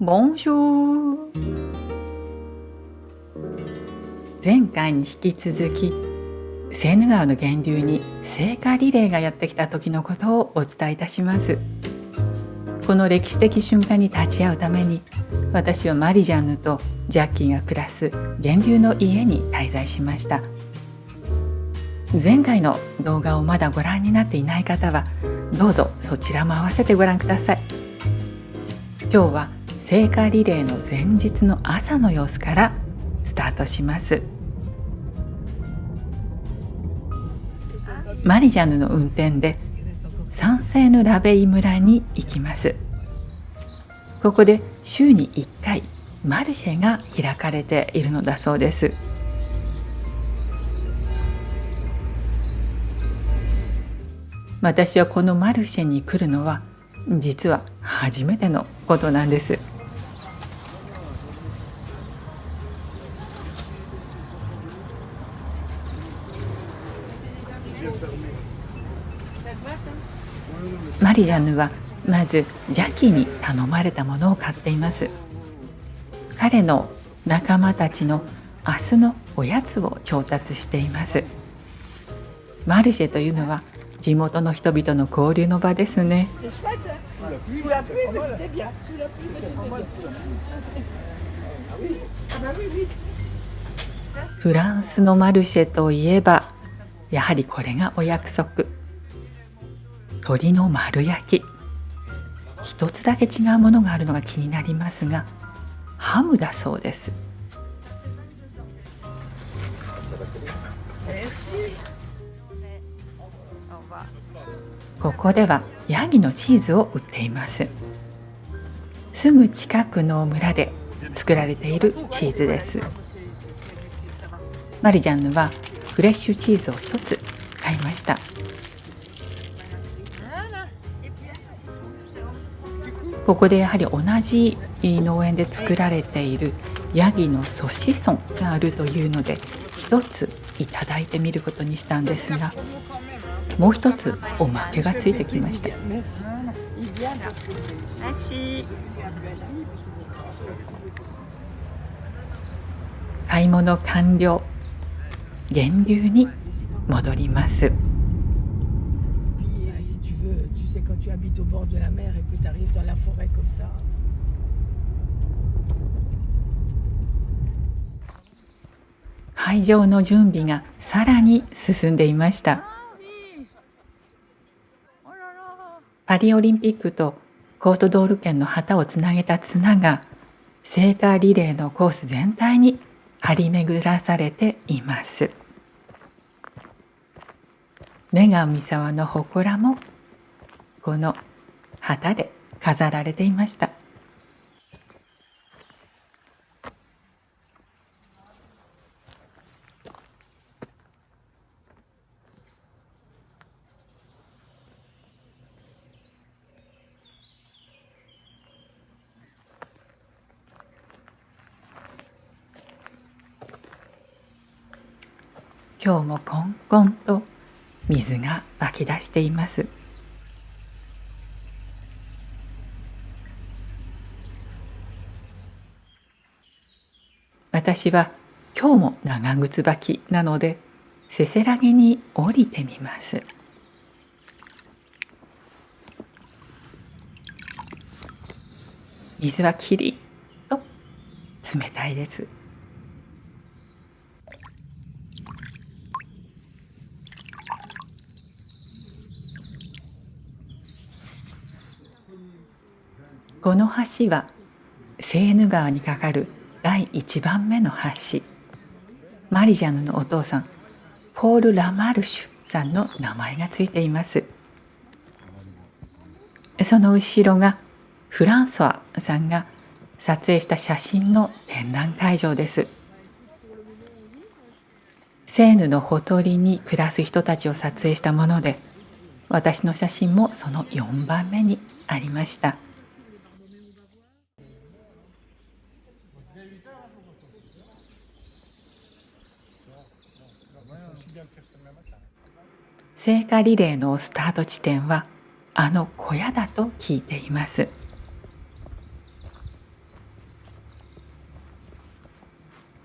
ボンジュール。前回に引き続き、セーヌ川の源流に聖火リレーがやってきた時のことをお伝えいたします。この歴史的瞬間に立ち会うために、私はマリジャンヌとジャッキーが暮らす源流の家に滞在しました。前回の動画をまだご覧になっていない方は、どうぞそちらも合わせてご覧ください。今日は聖火リレーの前日の朝の様子からスタートします。マリジャンヌの運転でサンセーヌ・ラベイ村に行きます。ここで週に1回マルシェが開かれているのだそうです。私はこのマルシェに来るのは実は初めてのことなんです。マリジャンヌはまずジャッキーに頼まれたものを買っています。彼の仲間たちの明日のおやつを調達しています。マルシェというのは地元の人々の交流の場ですね。フランスのマルシェといえばやはりこれがお約束。鶏の丸焼き。一つだけ違うものがあるのが気になりますが、ハムだそうです。ここではヤギのチーズを売っています。すぐ近くの村で作られているチーズです。マリジャンヌはフレッシュチーズを一つ買いました。ここでやはり同じ農園で作られているヤギのソシソンがあるというので一ついただいてみることにしたんですが、もう一つおまけがついてきました。買い物完了。源流に戻ります。会場の準備がさらに進んでいました。パリオリンピックとコートドール県の旗をつなげた綱が聖火リレーのコース全体に張り巡らされています。女神様の祠もこの旗で飾られていました。今日もこんこんと水が湧き出しています。私は今日も長靴履きなのでせせらぎに降りてみます。水はキリッと冷たいです。この橋はセーヌ川に架かる第1番目の橋。マリジャンヌのお父さんポール・ラマルシュさんの名前がついています。その後ろがフランソワさんが撮影した写真の展覧会場です。セーヌのほとりに暮らす人たちを撮影したもので、私の写真もその4番目にありました。聖火リレーのスタート地点はあの小屋だと聞いています。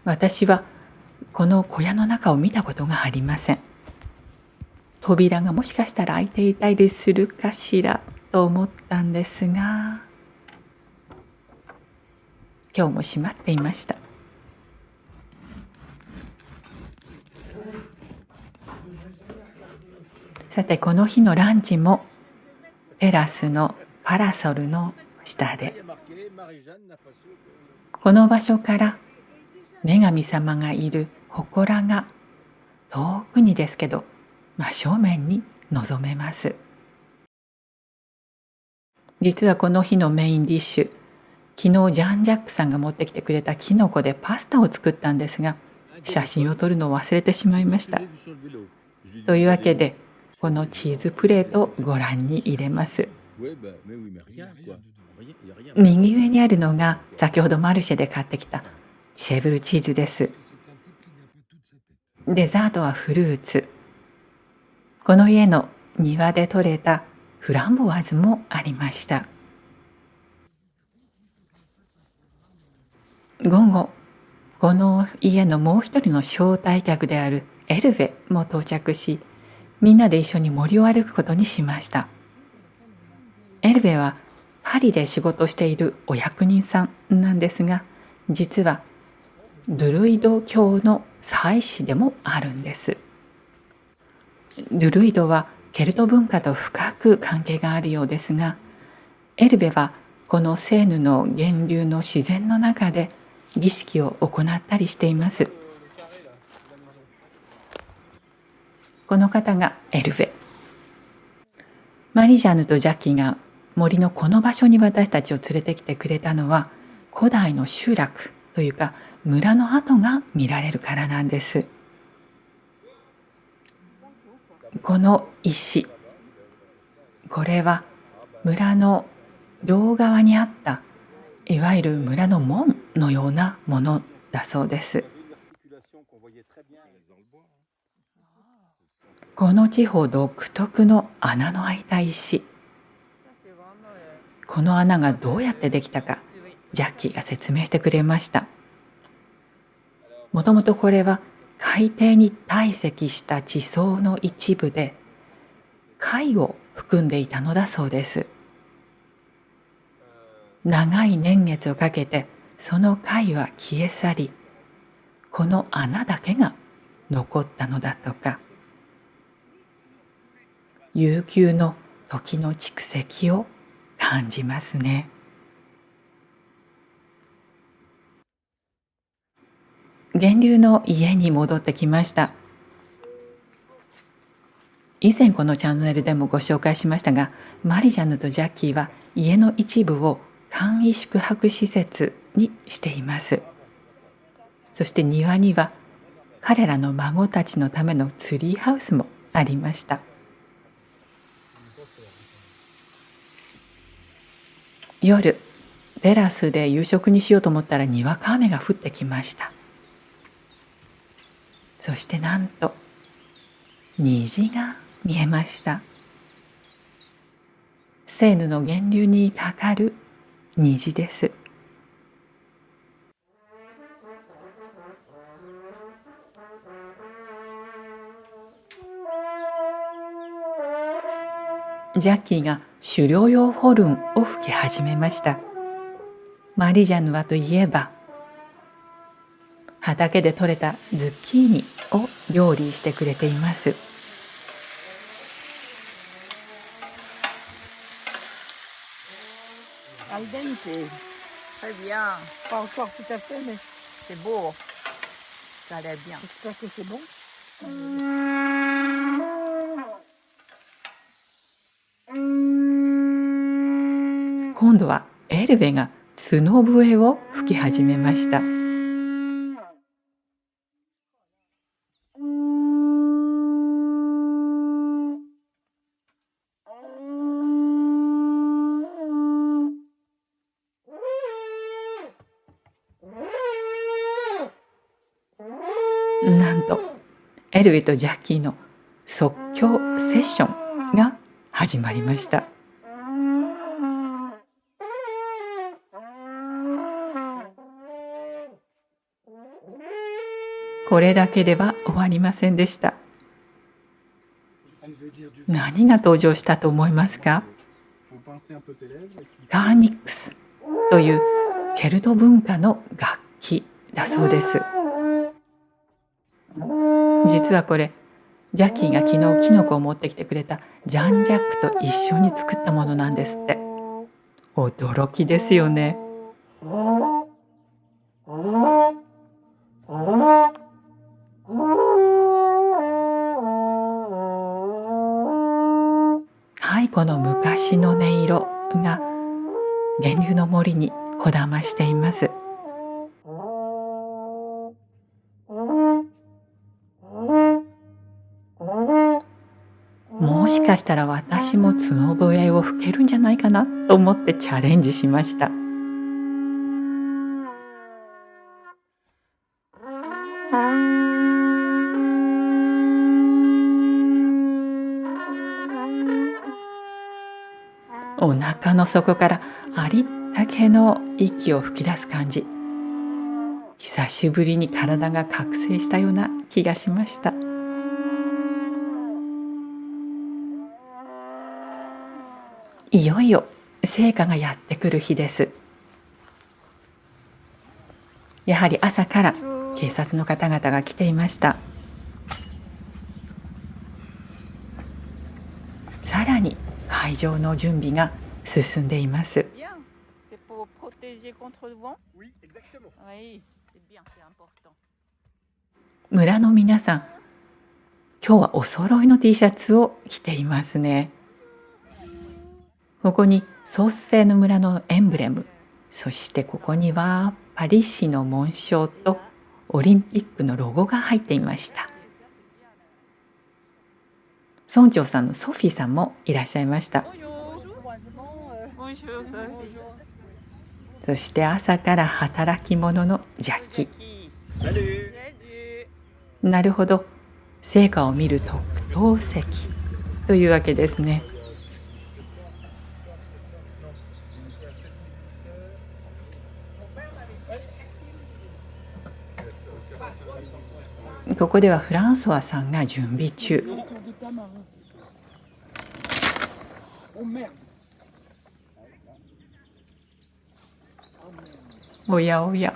私はこの小屋の中を見たことがありません。扉がもしかしたら開いていたりするかしらと思ったんですが、今日も閉まっていました。さて、この日のランチもテラスのパラソルの下で、この場所から女神様がいる祠が遠くにですけど真正面に臨めます。実はこの日のメインディッシュ、昨日ジャン・ジャックさんが持ってきてくれたキノコでパスタを作ったんですが、写真を撮るのを忘れてしまいました。というわけで、このチーズプレートをご覧に入れます。右上にあるのが先ほどマルシェで買ってきたシェブルチーズです。デザートはフルーツ。この家の庭で採れたフランボワーズもありました。午後、この家のもう一人の招待客であるエルヴェも到着し、みんなで一緒に森を歩くことにしました。エルヴェはパリで仕事しているお役人さんなんですが、実はドゥルイド教の祭司でもあるんです。ドゥルイドはケルト文化と深く関係があるようですが、エルヴェはこのセーヌの源流の自然の中で儀式を行ったりしています。この方がエルヴェ。マリジャヌとジャッキーが森のこの場所に私たちを連れてきてくれたのは、古代の集落というか村の跡が見られるからなんです。この石、これは村の両側にあったいわゆる村の門のようなものだそうです。この地方独特の穴の開いた石、この穴がどうやってできたかジャッキーが説明してくれました。もともとこれは海底に堆積した地層の一部で貝を含んでいたのだそうです。長い年月をかけてその貝は消え去り、この穴だけが残ったのだとか。悠久の時の蓄積を感じますね。源流の家に戻ってきました。以前このチャンネルでもご紹介しましたが、マリジャヌとジャッキーは家の一部を簡易宿泊施設にしています。そして庭には彼らの孫たちのためのツリーハウスもありました。夜、テラスで夕食にしようと思ったらにわか雨が降ってきました。そしてなんと虹が見えました。セーヌの源流にかかる虹です。ジャッキーが狩猟用ホルンを吹き始めました。マリジャヌはといえば、畑で採れたズッキーニを料理してくれています。Al dente. Très bien. Pas encore tout à fait, mais c'est beau. Ça a l'air bien. J'espère que c'est bon. 今度はエルヴェが角笛を吹き始めました。なんとエルヴェとジャッキーの即興セッションが始まりました。これだけでは終わりませんでした。何が登場したと思いますか？カーニックスというケルト文化の楽器だそうです。実はこれ、ジャッキーが昨日キノコを持ってきてくれたジャン・ジャックと一緒に作ったものなんですって。驚きですよね。はい、この昔の音色が源流の森にこだましています。もしかしたら私も角笛を吹けるんじゃないかなと思ってチャレンジしました。お腹の底からありったけの息を吹き出す感じ。久しぶりに体が覚醒したような気がしました。いよいよ聖火がやってくる日です。やはり朝から警察の方々が来ていました。さらに会場の準備が進んでいます。村の皆さん、今日はお揃いの T シャツを着ていますね。ここにソース製の村のエンブレム、そしてここにはパリ市の紋章とオリンピックのロゴが入っていました。村長さんのソフィーさんもいらっしゃいました。そして朝から働き者のジャッキ。なるほど、聖火を見る特等席というわけですね。ここではフランソワさんが準備中。おやおや。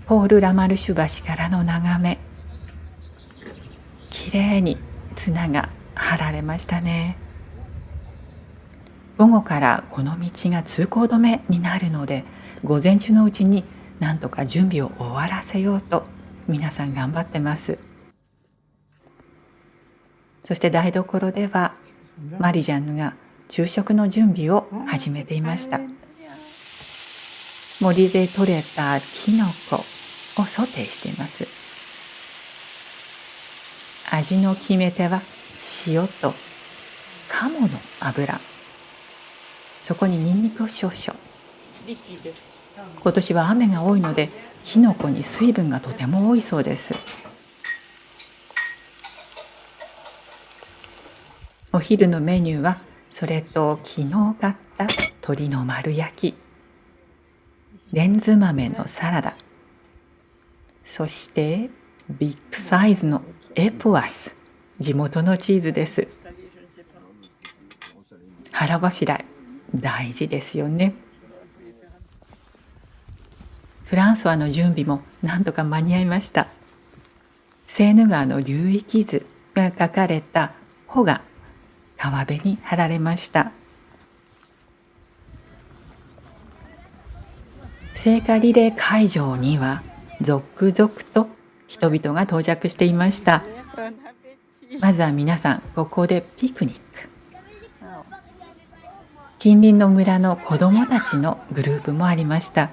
ポール・ラマルシュ橋からの眺め。きれいに綱が張られましたね。午後からこの道が通行止めになるので、午前中のうちに何とか準備を終わらせようと皆さん頑張ってます。そして台所ではマリジャンヌが昼食の準備を始めていました。森で採れたキノコをソテーしています。味の決め手は塩と鴨の油、そこにニンニクを少々。今年は雨が多いのでキノコに水分がとても多いそうです。お昼のメニューはそれと昨日買った鶏の丸焼き、レンズ豆のサラダ、そしてビッグサイズのエポワス、地元のチーズです。腹ごしらえ大事ですよね。フランソワの準備もなんとか間に合いました。セーヌ川の流域図が書かれた帆が川辺に張られました。聖火リレー会場には続々と人々が到着していました。まずは皆さんここでピクニック。近隣の村の子どもたちのグループもありました。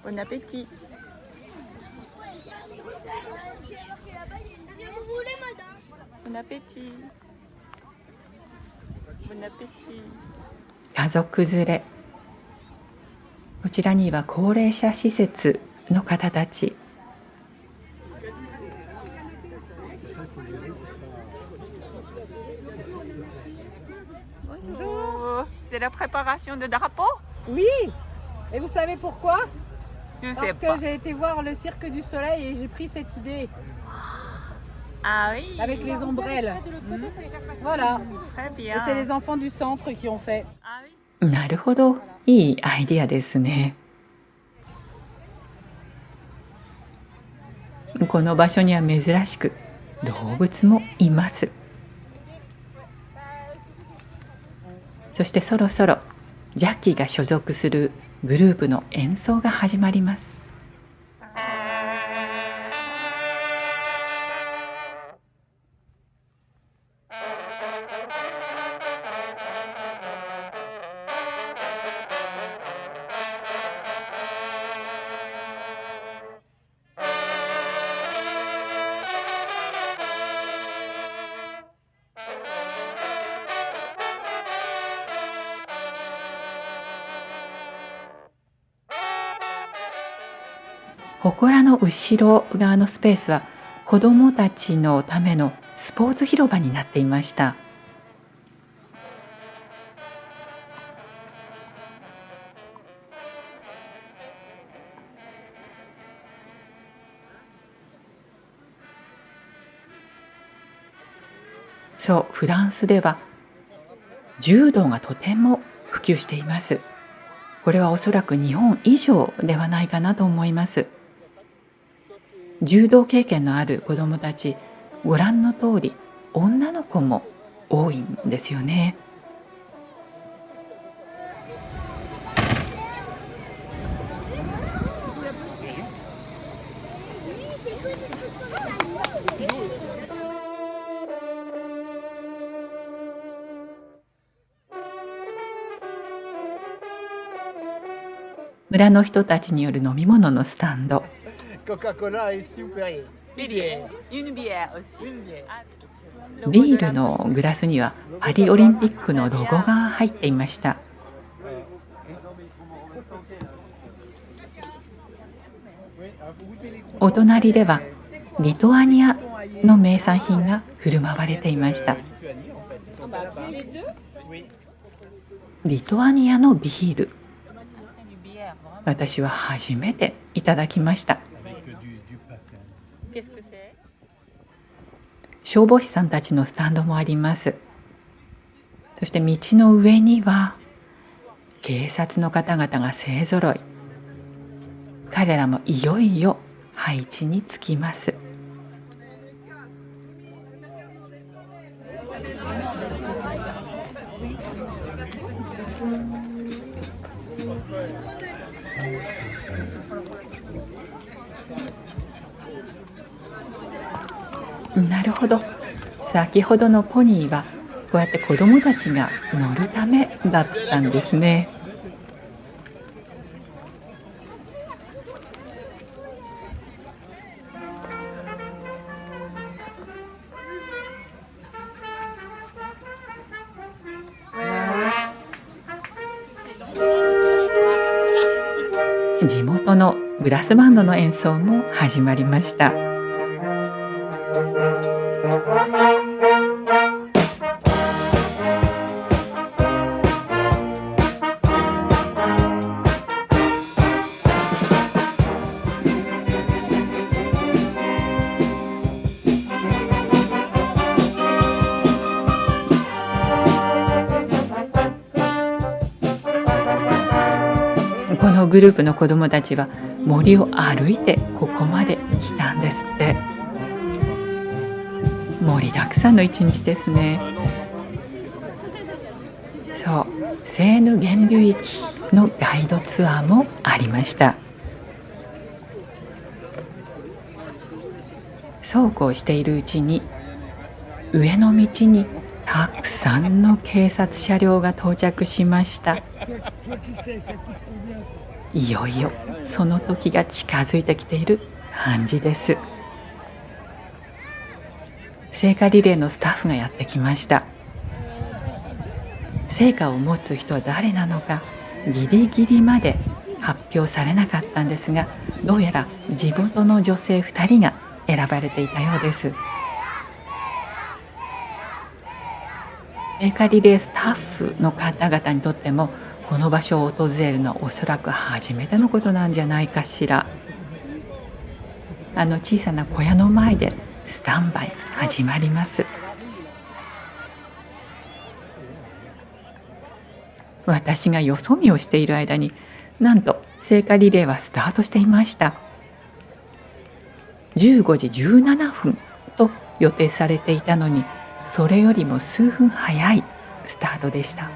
Bon appétit. Bon appétit. Bon appétit. 家族連れ。こちらには高齢者施設の方たち。Bonjour. C'est la préparation de drapeau? Oui. Et vous savez pourquoi? Je sais Parce pas. que j'ai été voir le Cirque du Soleil et j'ai pris cette idée Ah oui. avec les ombrelles. Voilà. Très Et bien. c'est les enfants du centre qui ont fait. Ah oui.なるほど、いいアイデアですね。この場所には珍しく動物もいます。そしてそろそろジャッキーが所属するグループの演奏が始まります。祠の後ろ側のスペースは子どもたちのためのスポーツ広場になっていました。そう、フランスでは柔道がとても普及しています。これはおそらく日本以上ではないかなと思います。柔道経験のある子どもたち、ご覧の通り女の子も多いんですよね。村の人たちによる飲み物のスタンド。Coca-Cola et super. Bière. Une bière aussi. Une bière. ビールのグラスにはパリオリンピックのロゴが入っていました。お隣ではリトアニアの名産品が振る舞われていました。リトアニアのビール、私は初めていただきました。Qu'est-ce que c'est? 消防士さんたちのスタンドもあります。そして道の上には警察の方々が勢ぞろい。彼らもいよいよ配置につきます。なるほど。先ほどのポニーはこうやって子どもたちが乗るためだったんですね。地元のブラスバンドの演奏も始まりました。このグループの子どもたちは森を歩いてここまで来たんですって。盛りだくさんの一日ですね。そう、セーヌ源流域のガイドツアーもありました。そうこうしているうちに上の道にたくさんの警察車両が到着しました。いよいよその時が近づいてきている感じです。聖火リレーのスタッフがやってきました。聖火を持つ人は誰なのかギリギリまで発表されなかったんですが、どうやら地元の女性2人が選ばれていたようです。聖火リレースタッフの方々にとってもこの場所を訪れるのはおそらく初めてのことなんじゃないかしら。あの小さな小屋の前でスタンバイ始まります。私がよそ見をしている間になんと聖火リレーはスタートしていました。15時17分と予定されていたのに、それよりも数分早いスタートでした。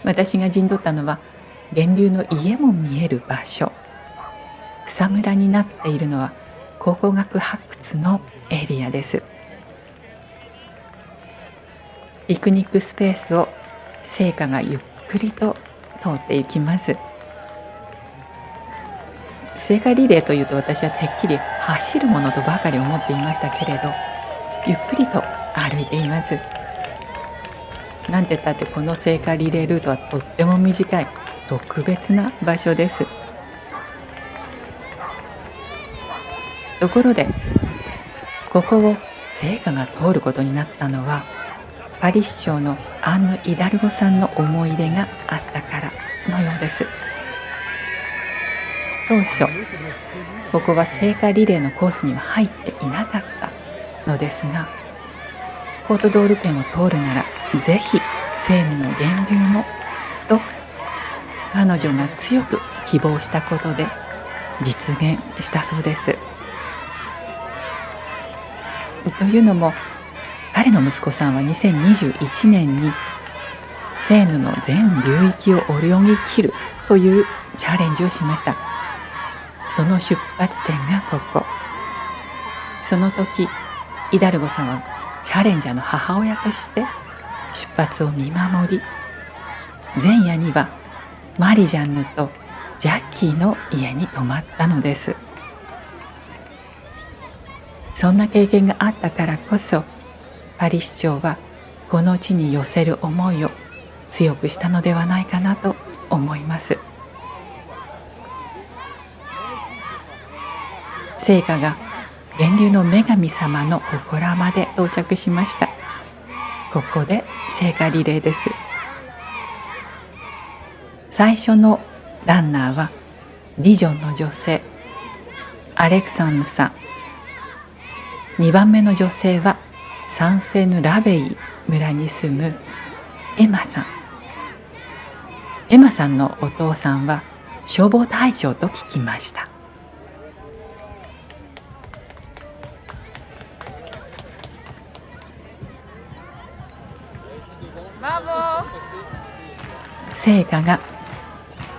私が陣取ったのは源流の家も見える場所。草むらになっているのは考古学発掘のエリアです。ピクニックスペースを聖火がゆっくりと通っていきます。聖火リレーというと私はてっきり走るものとばかり思っていましたけれど、ゆっくりと歩いています。なんて言ったってこの聖火リレールートはとっても短い特別な場所です。ところでここを聖火が通ることになったのはパリ市長のアンヌ・イダルゴさんの思い出があったからのようです。当初ここは聖火リレーのコースには入っていなかったのですが、コートドールペンを通るならぜひセーヌの源流もと彼女が強く希望したことで実現したそうです。というのも彼の息子さんは2021年にセーヌの全流域を泳ぎ切るというチャレンジをしました。その出発点がここ。その時イダルゴさんはチャレンジャーの母親として出発を見守り、前夜にはマリジャンヌとジャッキーの家に泊まったのです。そんな経験があったからこそパリ市長はこの地に寄せる思いを強くしたのではないかなと思います。聖火が源流の女神様の祠まで到着しました。ここで聖火リレーです。最初のランナーはディジョンの女性アレクサンヌさん、2番目の女性はサンセヌ・ラベイ村に住むエマさん。エマさんのお父さんは消防隊長と聞きました。聖火が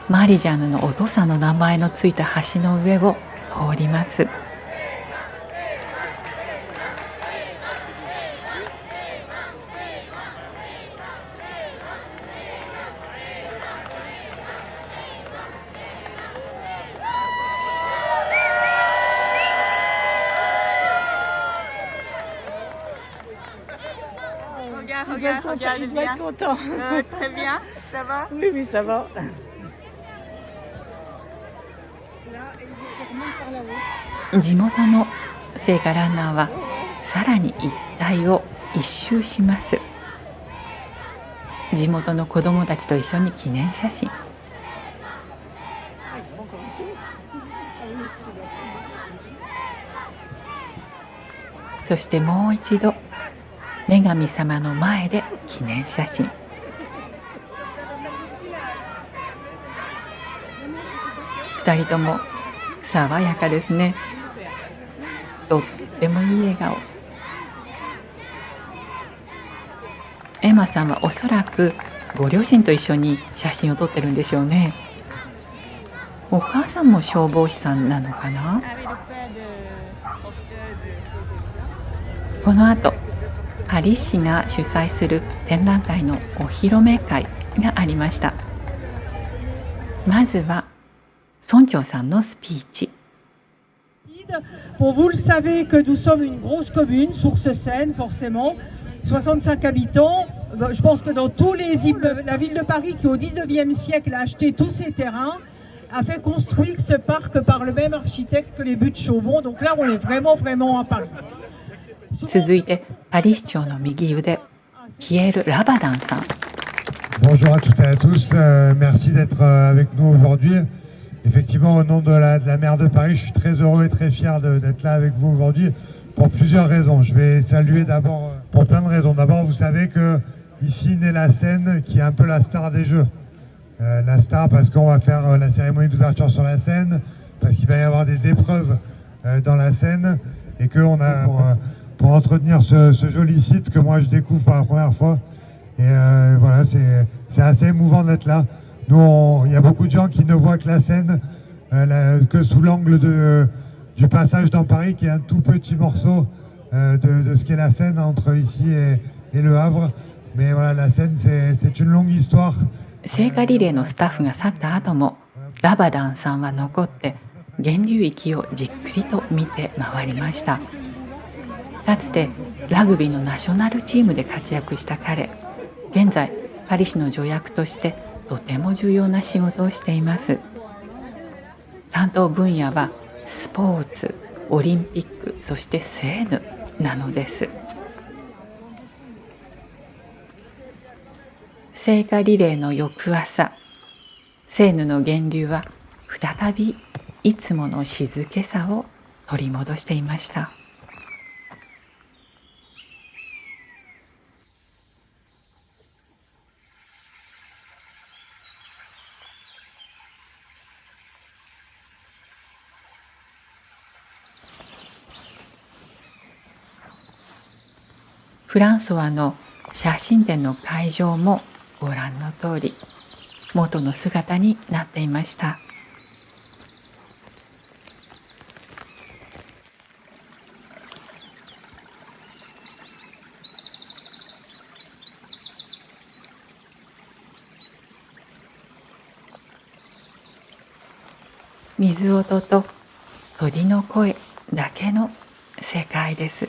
マリジャンヌのお父さんの名前のついた橋の上を通ります。Il doit être content. Très bien, ça va? Oui, oui, ça va. 地元の聖火ランナーはさらに一帯を一周します。地元の子どもたちと一緒に記念写真。そしてもう一度女神様の前で記念写真。二人とも爽やかですね。とってもいい笑顔。エマさんはおそらくご両親と一緒に写真を撮ってるんでしょうね。お母さんも消防士さんなのかな。この後パリ市が主催する展覧会のお披露目会がありました。まずは村長さんのスピーチ。Pour vous le savez que nous sommes une grosse commune, Sources-Seine forcément, 65 habitants. Je pense que dans tous les immeubles, la ville de Paris qui au 19e siècle a acheté tous ces terrains, a fait construire ce parc par le même architecte que les buttes Chaumont. Donc là, on est vraiment à Paris. 続いてパリ市長の右腕ピエール・ラバダンさん。Bonjour à toutes et à tous, merci d'être avec nous aujourd'hui. Effectivement, au nom de la maire de Paris, je suis très heureux et très fier d'être là avec vous aujourd'hui pour plusieurs raisons. Je vais saluer d'abord pour plein de raisons. D'abord, vous savez que ici naît la Seine qui est un peu la star des Jeux. La star parce qu'on va faire la cérémonie d'ouverture sur la Seine, parce qu'il va y avoir des épreuves dans la Seine et qu'on a pour entretenir ce joli site que moi je découvre pour la première fois. Et voilà, c'est assez émouvant d'être là. Nous, il y a beaucoup de gens qui ne voient que la Seine, que sous l'angle du passage dans Paris, qui est un tout petit morceau de ce qu'est la Seine entre ici et Le Havre. Mais voilà, la Seine, c'est une longue histoire. 聖火リレーのスタッフが去った後も、ラバダンさんは残って源流域をじっくりと見て回りました。かつてラグビーのナショナルチームで活躍した彼、現在パリ市の助役としてとても重要な仕事をしています。担当分野はスポーツ、オリンピック、そしてセーヌなのです。聖火リレーの翌朝、セーヌの源流は再びいつもの静けさを取り戻していました。フランソワの写真展の会場もご覧の通り元の姿になっていました。水音と鳥の声だけの世界です。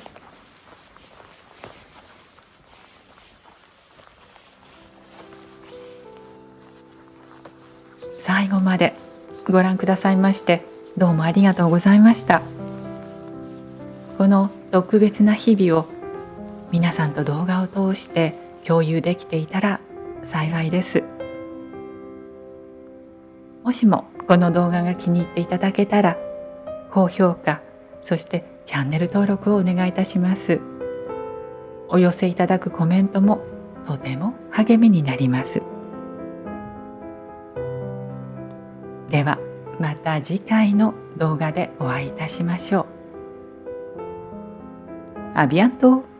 最後までご覧くださいましてどうもありがとうございました。この特別な日々を皆さんと動画を通して共有できていたら幸いです。もしもこの動画が気に入っていただけたら高評価、そしてチャンネル登録をお願いいたします。お寄せいただくコメントもとても励みになります。ではまた次回の動画でお会いいたしましょう。アビアント。